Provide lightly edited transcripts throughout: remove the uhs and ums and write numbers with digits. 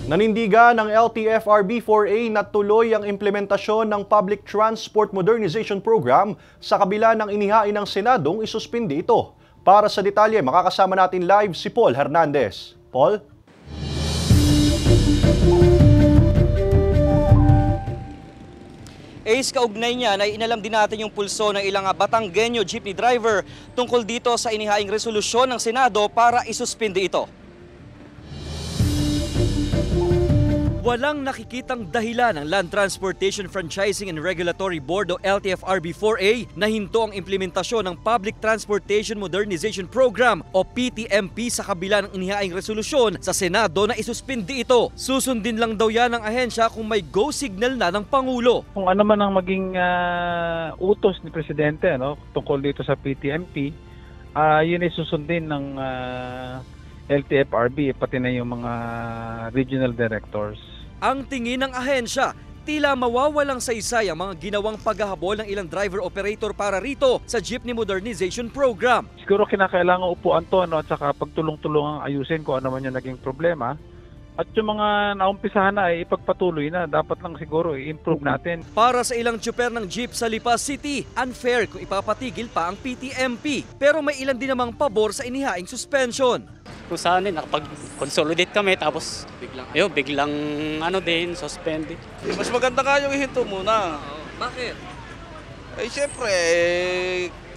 Nanindigan ng LTFRB-4A na tuloy ang implementasyon ng Public Transport Modernization Program sa kabila ng inihain ng Senadong isuspindi ito. Para sa detalye, makakasama natin live si Paul Hernandez. Paul? Ace, kaugnay niyan ay inalam din natin yung pulso ng ilang Batanggenyo jeepney driver tungkol dito sa inihaing resolusyon ng Senado para isuspindi ito. Walang nakikitang dahilan ng Land Transportation Franchising and Regulatory Board o LTFRB-4A na hinto ang implementasyon ng Public Transportation Modernization Program o PTMP sa kabila ng inihaing resolusyon sa Senado na isuspindi ito. Susundin lang daw yan ng ahensya kung may go signal na ng Pangulo. Kung ano man ang maging utos ni Presidente tungkol dito sa PTMP, yun ay susundin ng LTFRB pati na yung mga regional directors. Ang tingin ng ahensya, tila mawawalang saysay ang mga ginawang paghahabol ng ilang driver-operator para rito sa Jeepney Modernization Program. Siguro kinakailangan upuan to at saka pagtulong-tulungang ayusin kung ano man yung naging problema. At yung mga naumpisahan na ay ipagpatuloy na. Dapat lang siguro i-improve natin. Para sa ilang tsuper ng jeep sa Lipa City, unfair kung ipapatigil pa ang PTMP. Pero may ilan din namang pabor sa inihaing suspension. Kung saan nakapag-consolidate kami tapos biglang suspended. Mas maganda nga yung ihinto muna. Bakit? Siyempre,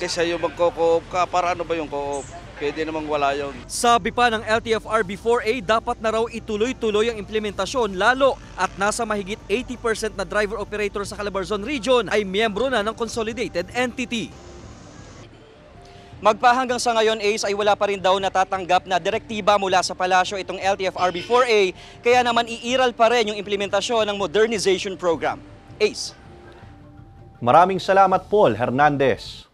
kaysa yung magko-co-op ka, para ano ba yung co-op? Pwede namang wala yun. Sabi pa ng LTFRB-4A, dapat na raw ituloy-tuloy ang implementasyon lalo at nasa mahigit 80% na driver-operator sa Calabarzon Region ay miyembro na ng consolidated entity. Magpahanggang sa ngayon, Ace, ay wala pa rin daw natatanggap na direktiba mula sa palasyo itong LTFRB-4A, kaya naman iiral pa rin yung implementasyon ng modernization program. Ace. Maraming salamat, Paul Hernandez.